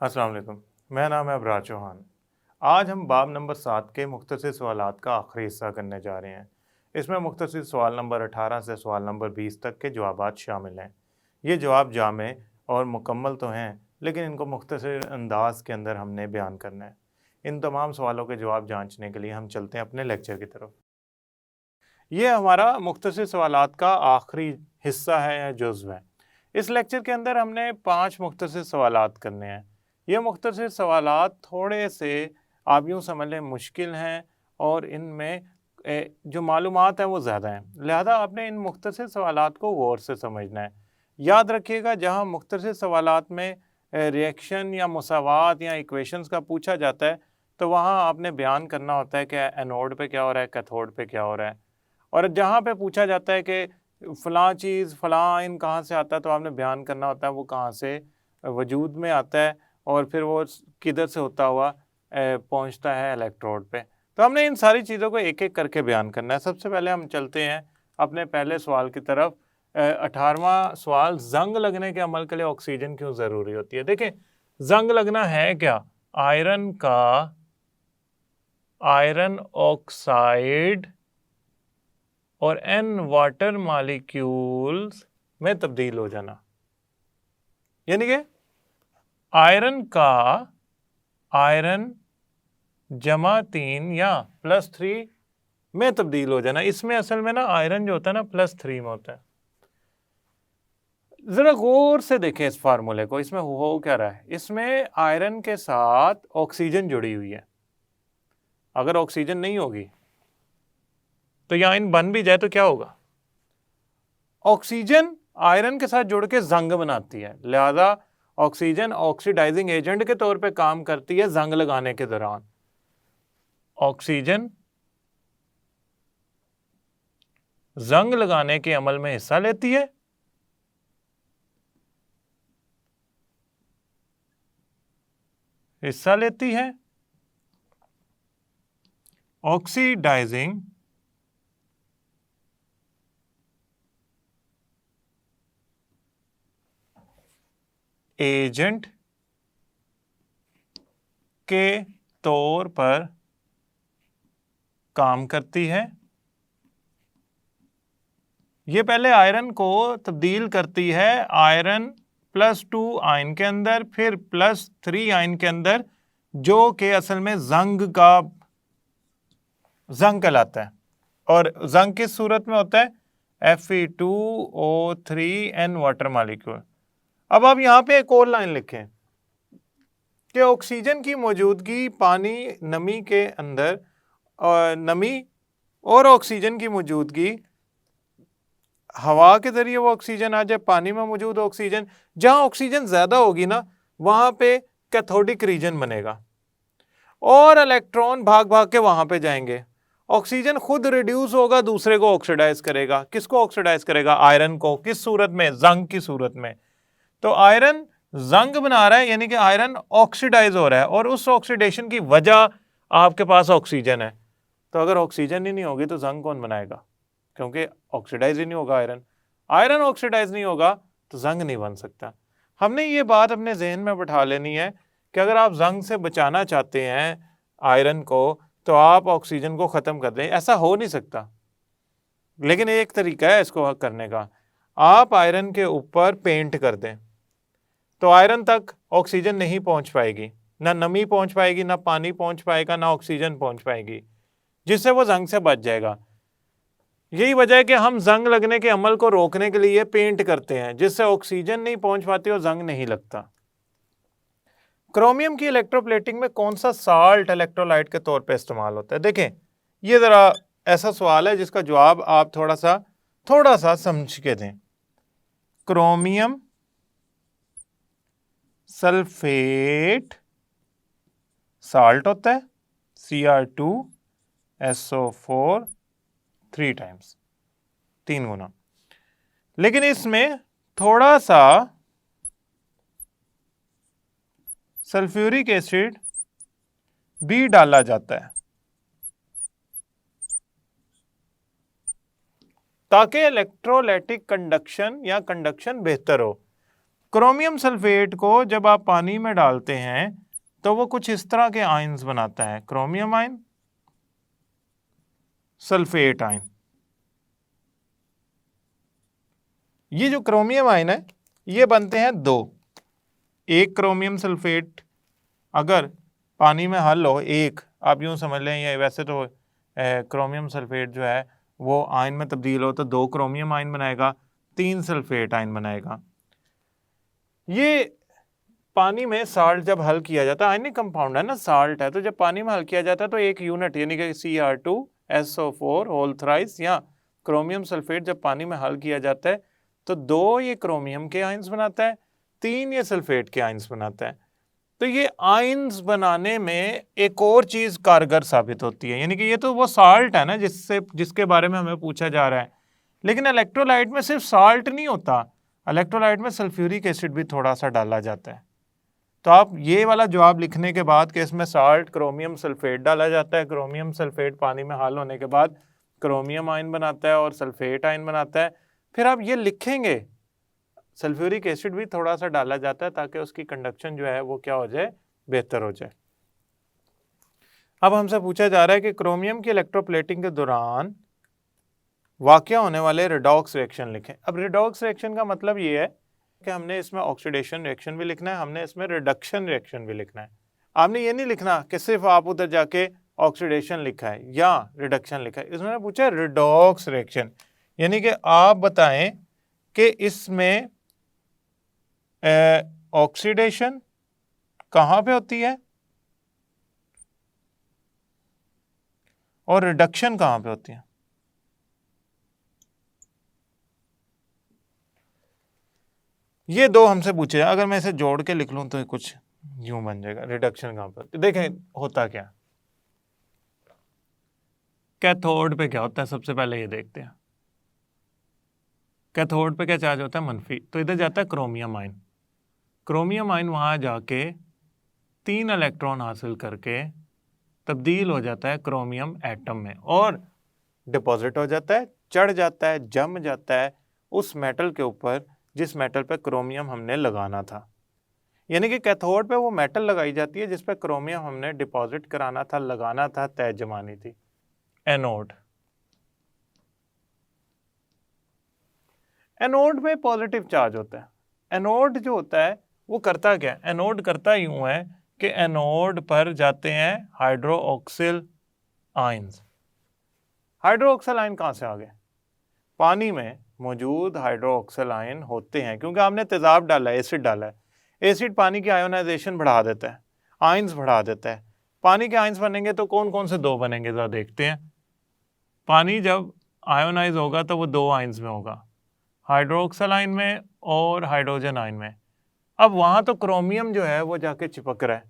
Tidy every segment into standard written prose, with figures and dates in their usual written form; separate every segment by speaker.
Speaker 1: अस्सलाम वालेकुम। मेरा नाम है अबरार चौहान। आज हम बाब नंबर 7 के मुख्तसर सवालात का आखिरी हिस्सा करने जा रहे हैं। इसमें मुख्तसर सवाल नंबर 18 से सवाल नंबर 20 तक के जवाबात शामिल हैं। ये जवाब जामे और मुकम्मल तो हैं, लेकिन इनको मुख्तसर अंदाज के अंदर हमने बयान करना है। इन तमाम सवालों के जवाब जांचने के लिए हम चलते हैं अपने लेक्चर की तरफ। ये हमारा मुख्तसर सवालात का आखिरी हिस्सा है या जुज़्व है। इस लेक्चर के अंदर हमने 5 मुख्तसर सवालात करने हैं। ये मुख्तसर सवालात थोड़े से आप यूँ समझ लें मुश्किल हैं और इनमें जो मालूमात हैं वो ज़्यादा हैं। लिहाजा आपने इन मुख्तसर सवालात को गौर से समझना है। याद रखिएगा, जहाँ मुख्तसर सवालात में रिएक्शन या मुसावात या इक्वेशंस का पूछा जाता है तो वहाँ आपने बयान करना होता है कि एनोड पे क्या हो रहा है, कैथोड पे क्या हो रहा है। और जहाँ पे पूछा जाता है कि फ़लाँ चीज़ फ़लाँ आयन कहाँ से आता है तो आपने बयान करना होता है वो कहाँ से वजूद में आता है और फिर वो किधर से होता हुआ पहुँचता है इलेक्ट्रोड पे। तो हमने इन सारी चीज़ों को एक एक करके बयान करना है। सबसे पहले हम चलते हैं अपने पहले सवाल की तरफ। 18वां सवाल, जंग लगने के अमल के लिए ऑक्सीजन क्यों ज़रूरी होती है। देखें, जंग लगना है क्या? आयरन का आयरन ऑक्साइड और एन वाटर मॉलिक्यूल्स में तब्दील हो जाना, यानी कि आयरन का आयरन जमा 3 या +3 में तब्दील हो जाना। इसमें असल में ना आयरन जो होता है ना +3 में होता है। ज़रा गौर से देखें इस फार्मूले को, इसमें हो क्या रहा है। इसमें आयरन के साथ ऑक्सीजन जुड़ी हुई है। अगर ऑक्सीजन नहीं होगी तो ये आयन बन भी जाए तो क्या होगा? ऑक्सीजन आयरन के साथ जुड़ के जंग बनाती है, लिहाजा ऑक्सीजन ऑक्सीडाइजिंग एजेंट के तौर पे काम करती है जंग लगाने के दौरान। ऑक्सीजन जंग लगाने के अमल में हिस्सा लेती है। ऑक्सीडाइजिंग एजेंट के तौर पर काम करती है। ये पहले आयरन को तब्दील करती है आयरन +2 आयन के अंदर, फिर +3 आयन के अंदर, जो कि असल में जंग कहलाता है। और जंग किस सूरत में होता है? Fe2O3 water molecule. अब आप यहां पे एक और लाइन लिखें कि ऑक्सीजन की मौजूदगी पानी नमी के अंदर, नमी और ऑक्सीजन की मौजूदगी, हवा के जरिए वो ऑक्सीजन आ जाए, पानी में मौजूद ऑक्सीजन, जहां ऑक्सीजन ज्यादा होगी ना वहां पे कैथोडिक रीजन बनेगा और इलेक्ट्रॉन भाग भाग के वहां पे जाएंगे। ऑक्सीजन खुद रिड्यूस होगा, दूसरे को ऑक्सीडाइज करेगा। किसको ऑक्सीडाइज करेगा? आयरन को। किस सूरत में? जंग की सूरत में। तो आयरन जंग बना रहा है, यानी कि आयरन ऑक्सीडाइज हो रहा है और उस ऑक्सीडेशन की वजह आपके पास ऑक्सीजन है। तो अगर ऑक्सीजन ही नहीं होगी तो जंग कौन बनाएगा? क्योंकि ऑक्सीडाइज ही नहीं होगा आयरन। आयरन ऑक्सीडाइज नहीं होगा तो जंग नहीं बन सकता। हमने ये बात अपने जहन में बैठा लेनी है कि अगर आप जंग से बचाना चाहते हैं आयरन को तो आप ऑक्सीजन को ख़त्म कर दें। ऐसा हो नहीं सकता, लेकिन एक तरीका है इसको करने का। आप आयरन के ऊपर पेंट कर दें तो आयरन तक ऑक्सीजन नहीं पहुंच पाएगी, ना नमी पहुंच पाएगी, ना पानी पहुंच पाएगा, ना ऑक्सीजन पहुंच पाएगी, जिससे वो जंग से बच जाएगा। यही वजह है कि हम जंग लगने के अमल को रोकने के लिए पेंट करते हैं, जिससे ऑक्सीजन नहीं पहुंच पाती और जंग नहीं लगता। क्रोमियम की इलेक्ट्रोप्लेटिंग में कौन सा साल्ट इलेक्ट्रोलाइट के तौर पे इस्तेमाल होता है? देखें, ये जरा ऐसा सवाल है जिसका जवाब आप थोड़ा सा समझ के दें। क्रोमियम सल्फेट साल्ट होता है, Cr2SO4 3 टाइम्स, 3 गुना। लेकिन इसमें थोड़ा सा सल्फ्यूरिक एसिड भी डाला जाता है ताकि इलेक्ट्रोलाइटिक कंडक्शन या कंडक्शन बेहतर हो। क्रोमियम सल्फेट को जब आप पानी में डालते हैं तो वो कुछ इस तरह के आयन्स बनाता है, क्रोमियम आयन, सल्फेट आयन। ये जो क्रोमियम आयन है ये बनते हैं दो। एक क्रोमियम सल्फेट अगर पानी में हल हो, एक आप यूं समझ लें, ये वैसे तो क्रोमियम सल्फेट जो है वो आयन में तब्दील हो तो दो क्रोमियम आयन बनाएगा, तीन सल्फेट आयन बनाएगा। ये पानी में साल्ट जब हल किया जाता है, आयनिक कंपाउंड है ना, साल्ट है, तो जब पानी में हल किया जाता है तो एक यूनिट यानी कि Cr2SO4 होल थ्राइस या क्रोमियम सल्फेट जब पानी में हल किया जाता है तो दो ये क्रोमियम के आयन्स बनाता है, तीन ये सल्फेट के आयन्स बनाता है। तो ये आयन्स बनाने में एक और चीज कारगर साबित होती है, यानी कि ये तो वो साल्ट है ना जिसके बारे में हमें पूछा जा रहा है, लेकिन इलेक्ट्रोलाइट में सिर्फ साल्ट नहीं होता, इलेक्ट्रोलाइट में सल्फ्यूरिक एसिड भी थोड़ा सा डाला जाता है। तो आप ये वाला जवाब लिखने के बाद कि इसमें साल्ट क्रोमियम सल्फेट डाला जाता है, क्रोमियम सल्फेट पानी में हल होने के बाद क्रोमियम आयन बनाता है और सल्फेट आयन बनाता है, फिर आप ये लिखेंगे सल्फ्यूरिक एसिड भी थोड़ा सा डाला जाता है ताकि उसकी कंडक्शन जो है वो क्या हो जाए, बेहतर हो जाए। अब हमसे पूछा जा रहा है कि क्रोमियम की इलेक्ट्रोप्लेटिंग के दौरान वाकया होने वाले रिडॉक्स रिएक्शन लिखें। अब रिडॉक्स रिएक्शन का मतलब ये है कि हमने इसमें ऑक्सीडेशन रिएक्शन भी लिखना है, हमने इसमें रिडक्शन रिएक्शन भी लिखना है। आपने ये नहीं लिखना कि सिर्फ आप उधर जाके ऑक्सीडेशन लिखा है या रिडक्शन लिखा है, इसमें पूछा है रिडॉक्स रिएक्शन, यानी कि आप बताएं कि इसमें ऑक्सीडेशन कहाँ पे होती है और रिडक्शन कहाँ पे होती है। ये दो हमसे पूछे, अगर मैं इसे जोड़ के लिख लूं तो कुछ यूं बन जाएगा, रिडक्शन कहाँ पे होती है। देखें होता क्या, कैथोड पे क्या होता है, सबसे पहले ये देखते हैं। कैथोड पे क्या चार्ज होता है, मनफी, तो इधर जाता है क्रोमियम आयन। क्रोमियम आयन वहां जाके 3 इलेक्ट्रॉन हासिल करके तब्दील हो जाता है क्रोमियम एटम में और डिपॉजिट हो जाता है, चढ़ जाता है, जम जाता है उस मेटल के ऊपर जिस मेटल पे क्रोमियम हमने लगाना था। यानी कि कैथोड पे वो मेटल लगाई जाती है जिस पे क्रोमियम हमने डिपॉजिट कराना था, लगाना था, तय जमानी थी। एनोड, एनोड में पॉजिटिव चार्ज होता है। एनोड जो होता है वो करता क्या है, एनोड करता यूं है कि एनोड पर जाते हैं हाइड्रोक्सिल आयंस। हाइड्रोक्सिल आयन कहाँ से आ गए, पानी में मौजूद हाइड्रोक्सिल आयन होते हैं क्योंकि आपने तेजाब डाला है, एसिड डाला है। एसिड पानी की आयोनाइजेशन बढ़ा देता है, आयंस बढ़ा देता है। पानी के आयंस बनेंगे तो कौन कौन से दो बनेंगे जरा देखते हैं। पानी जब आयोनाइज होगा तो वो दो आयंस में होगा, हाइड्रोक्सिल आयन में और हाइड्रोजन आयन में। अब वहाँ तो क्रोमियम जो है वो जाके चिपक रहा है,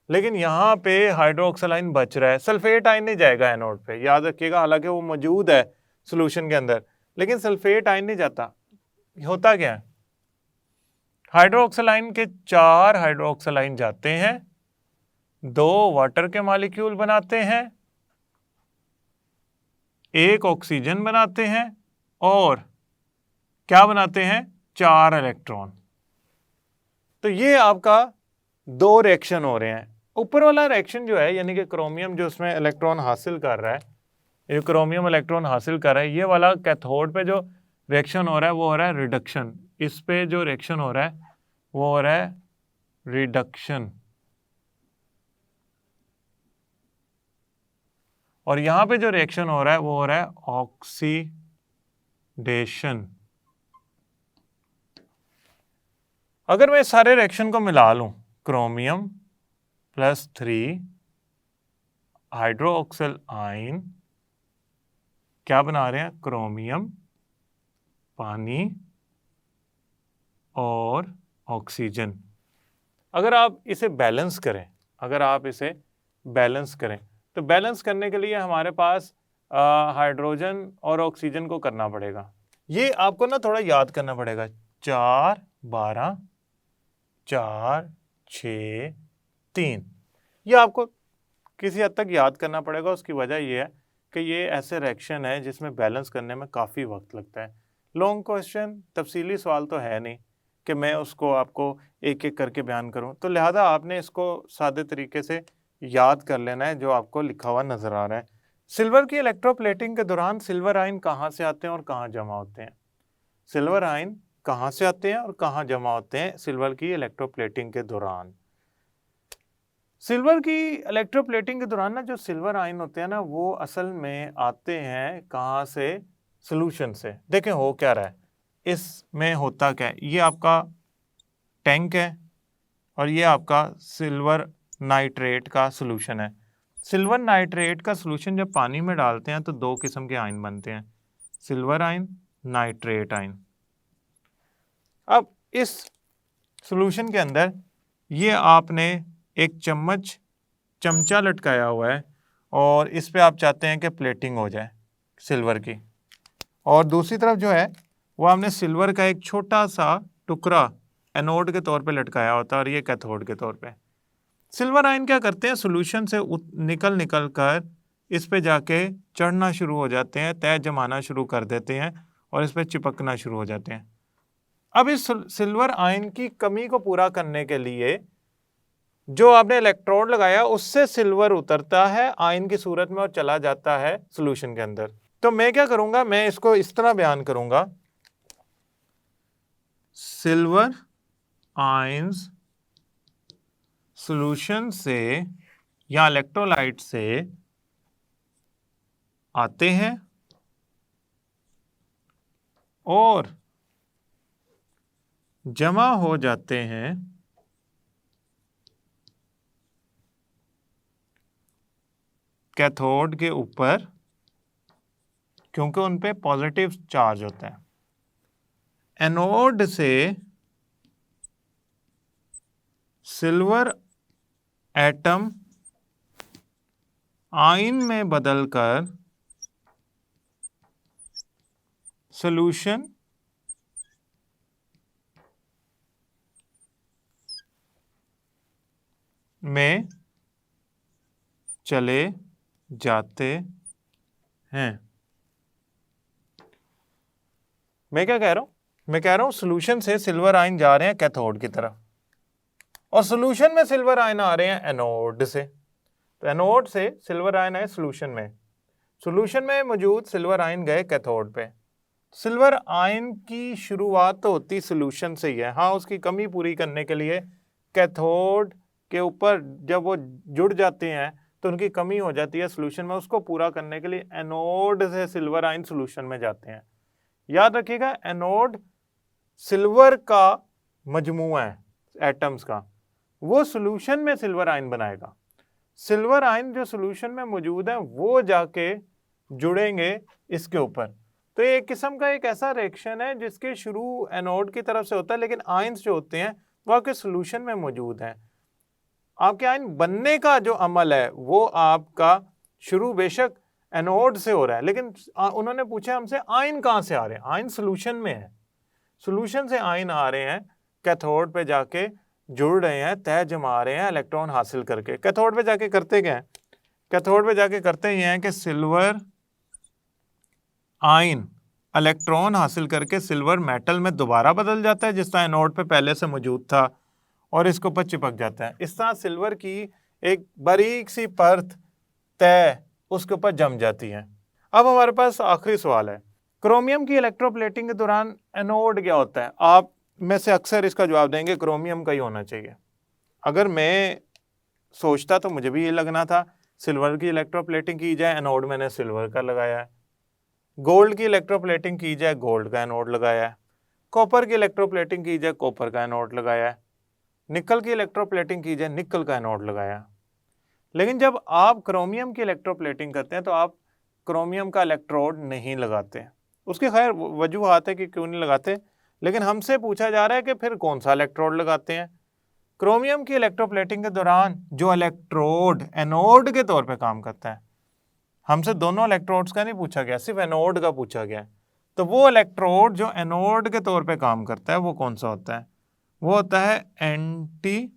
Speaker 1: लेकिन यहाँ पे हाइड्रोक्सिल आयन बच रहा है, सल्फेट आयन नहीं जाएगा एनोड पे, याद रखिएगा, हालांकि वो मौजूद है सॉल्यूशन के अंदर, लेकिन सल्फेट आयन नहीं जाता। होता क्या है, हाइड्रोक्सिल आयन के 4 हाइड्रोक्सिल आयन जाते हैं, 2 वाटर के मॉलिक्यूल बनाते हैं, एक ऑक्सीजन बनाते हैं और क्या बनाते हैं, 4 इलेक्ट्रॉन। तो ये आपका 2 रिएक्शन हो रहे हैं। ऊपर वाला रिएक्शन जो है यानी कि क्रोमियम जो उसमें इलेक्ट्रॉन हासिल कर रहा है, ये क्रोमियम इलेक्ट्रॉन हासिल कर रहा है, ये वाला कैथोड पे जो रिएक्शन हो रहा है वो हो रहा है रिडक्शन। इस पे जो रिएक्शन हो रहा है वो हो रहा है रिडक्शन, और यहां पे जो रिएक्शन हो रहा है वो हो रहा है ऑक्सीडेशन। अगर मैं सारे रिएक्शन को मिला लूं, क्रोमियम +3 हाइड्रोक्सिल आयन क्या बना रहे हैं, क्रोमियम, पानी और ऑक्सीजन। अगर आप इसे बैलेंस करें, अगर आप इसे बैलेंस करें तो बैलेंस करने के लिए हमारे पास हाइड्रोजन और ऑक्सीजन को करना पड़ेगा। ये आपको ना थोड़ा याद करना पड़ेगा, 4 12 4 6 3, ये आपको किसी हद तक याद करना पड़ेगा। उसकी वजह यह है कि ये ऐसे रिएक्शन है जिसमें बैलेंस करने में काफ़ी वक्त लगता है। लॉन्ग क्वेश्चन, तफसीली सवाल तो है नहीं, कि मैं उसको आपको एक एक करके बयान करूं, तो लिहाजा आपने इसको सादे तरीके से याद कर लेना है जो आपको लिखा हुआ नज़र आ रहा है। सिल्वर की इलेक्ट्रोप्लेटिंग के दौरान सिल्वर आयन कहाँ से आते हैं और कहाँ जमा होते हैं? सिल्वर आयन कहाँ से आते हैं और कहाँ जमा होते हैं सिल्वर की इलेक्ट्रोप्लेटिंग के दौरान? सिल्वर की इलेक्ट्रोप्लेटिंग के दौरान ना जो सिल्वर आयन होते हैं ना वो असल में आते हैं कहाँ से? सोल्यूशन से। देखें हो क्या रहा है, इसमें होता क्या है, ये आपका टैंक है और ये आपका सिल्वर नाइट्रेट का सोल्यूशन है। सिल्वर नाइट्रेट का सोल्यूशन जब पानी में डालते हैं तो दो किस्म के आयन बनते हैं, सिल्वर आयन, नाइट्रेट आयन। अब इस सोल्यूशन के अंदर ये आपने एक चमचा लटकाया हुआ है और इस पे आप चाहते हैं कि प्लेटिंग हो जाए सिल्वर की, और दूसरी तरफ जो है वो हमने सिल्वर का एक छोटा सा टुकड़ा एनोड के तौर पे लटकाया होता है और ये कैथोड के तौर पे। सिल्वर आयन क्या करते हैं, सोल्यूशन से निकल कर इस पे जाके चढ़ना शुरू हो जाते हैं, तय जमाना शुरू कर देते हैं और इस पे चिपकना शुरू हो जाते हैं। अब इस सिल्वर आयन की कमी को पूरा करने के लिए जो आपने इलेक्ट्रोड लगाया उससे सिल्वर उतरता है आयन की सूरत में और चला जाता है सोल्यूशन के अंदर। तो मैं क्या करूंगा, मैं इसको इस तरह बयान करूंगा, सिल्वर आयंस सॉल्यूशन से या इलेक्ट्रोलाइट से आते हैं और जमा हो जाते हैं कैथोड के ऊपर, क्योंकि उन पे पॉजिटिव चार्ज होता है। एनोड से सिल्वर एटम आयन में बदलकर सॉल्यूशन में चले जाते हैं। मैं क्या कह रहा हूं, मैं कह रहा हूं सॉल्यूशन से सिल्वर आयन जा रहे हैं कैथोड की तरफ और सॉल्यूशन में सिल्वर आयन आ रहे हैं एनोड से। तो एनोड से सिल्वर आयन है सॉल्यूशन में मौजूद सिल्वर आयन गए कैथोड पे। सिल्वर आयन की शुरुआत तो होती सॉल्यूशन से ही है, हाँ उसकी कमी पूरी करने के लिए कैथोड के ऊपर जब वो जुड़ जाते हैं तो उनकी कमी हो जाती है सॉल्यूशन में, उसको पूरा करने के लिए एनोड से सिल्वर आयन सॉल्यूशन में जाते हैं। याद रखिएगा एनोड सिल्वर का मजमूआ है एटम्स का, वो सॉल्यूशन में सिल्वर आयन बनाएगा। सिल्वर आयन जो सॉल्यूशन में मौजूद है वो जाके जुड़ेंगे इसके ऊपर। तो ये एक किस्म का एक ऐसा रिएक्शन है जिसके शुरू एनोड की तरफ से होता है, लेकिन आयन्स जो होते हैं वो आपके सॉल्यूशन में मौजूद हैं। आपके आयन बनने का जो अमल है वो आपका शुरू बेशक एनोड से हो रहा है, लेकिन उन्होंने पूछा हमसे आयन कहाँ से आ रहे हैं, आयन सॉल्यूशन में है, सॉल्यूशन से आयन आ रहे हैं कैथोड पे जाके जुड़ रहे हैं, तय जमा रहे हैं इलेक्ट्रॉन हासिल करके। कैथोड पे जाके करते क्या है, कैथोड पे जाके करते ये हैं कि सिल्वर आयन इलेक्ट्रॉन हासिल करके सिल्वर मेटल में दोबारा बदल जाता है जिस तरह एनोड पे पहले से मौजूद था और इसके ऊपर चिपक जाता है। इस तरह सिल्वर की एक बारीक सी परत तय उसके ऊपर जम जाती है। अब हमारे पास आखिरी सवाल है, क्रोमियम की इलेक्ट्रोप्लेटिंग के दौरान एनोड क्या होता है? आप में से अक्सर इसका जवाब देंगे क्रोमियम का ही होना चाहिए। अगर मैं सोचता तो मुझे भी ये लगना था सिल्वर की इलेक्ट्रोप्लेटिंग की जाए, एनोड मैंने सिल्वर का लगाया है। गोल्ड की इलेक्ट्रोप्लेटिंग की जाए, गोल्ड का एनोड लगाया है। कॉपर की इलेक्ट्रोप्लेटिंग की जाए, कॉपर का एनोड लगाया है। निकल की इलेक्ट्रोप्लेटिंग की जाए, निकल का एनोड लगाया। लेकिन जब आप क्रोमियम की इलेक्ट्रोप्लेटिंग करते हैं तो आप क्रोमियम का इलेक्ट्रोड नहीं लगाते। उसकी खैर वजूहात है कि क्यों नहीं लगाते, लेकिन हमसे पूछा जा रहा है कि फिर कौन सा इलेक्ट्रोड लगाते हैं। क्रोमियम की इलेक्ट्रोप्लेटिंग के दौरान जो इलेक्ट्रोड एनोड के तौर पे काम करता है, हमसे दोनों इलेक्ट्रोड्स का नहीं पूछा गया, सिर्फ एनोड का पूछा गया है। तो वो इलेक्ट्रोड जो एनोड के तौर पे काम करता है वो कौन सा होता है? वो होता है एंटीमोनियल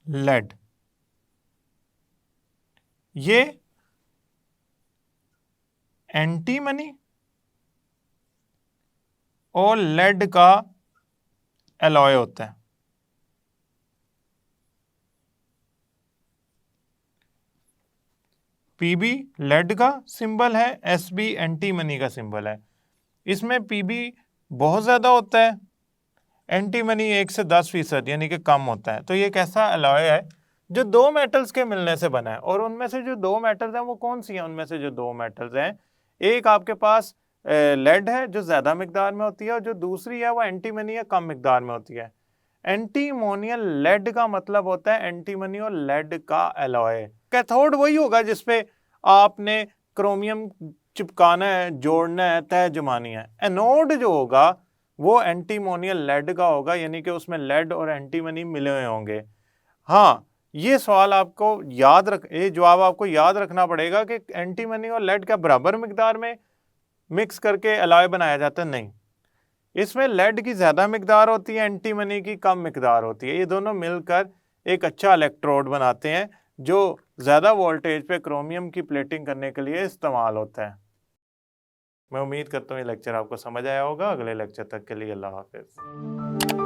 Speaker 1: लेड। ये एंटीमनी और लेड का एलॉय होता है। पीबी लेड का सिंबल है, एसबी एंटीमनी का सिंबल है। इसमें पीबी बहुत ज़्यादा होता है, एंटीमनी 1 से 10% यानी कि कम होता है। तो ये कैसा अलॉय है जो दो मेटल्स के मिलने से बना है, और उनमें से जो दो मेटल्स हैं वो कौन सी हैं? उनमें से जो दो मेटल्स हैं, एक आपके पास लेड है जो ज़्यादा मिकदार में होती है, और जो दूसरी है वो एंटीमनी है, कम मिकदार में होती है। एंटीमोनियल लेड का मतलब होता है एंटीमनी और लेड का एलॉय। कैथोड वही होगा जिसपे आपने क्रोमियम चिपकाना है, जोड़ना है, तह जमानी है। एनोड जो होगा वो एंटीमोनियल लेड का होगा, यानी कि उसमें लेड और एंटीमनी मिले हुए होंगे। हाँ, ये सवाल आपको ये जवाब आपको याद रखना पड़ेगा कि एंटीमनी और लेड का बराबर मिकदार में मिक्स करके एलॉय बनाया जाता है, नहीं। इसमें लेड की ज़्यादा मिकदार होती है, एंटीमनी की कम मिकदार होती है। ये दोनों मिलकर एक अच्छा इलेक्ट्रोड बनाते हैं जो ज़्यादा वोल्टेज पे क्रोमियम की प्लेटिंग करने के लिए इस्तेमाल होता है। मैं उम्मीद करता हूँ ये लेक्चर आपको समझ आया होगा। अगले लेक्चर तक के लिए अल्लाह हाफिज़।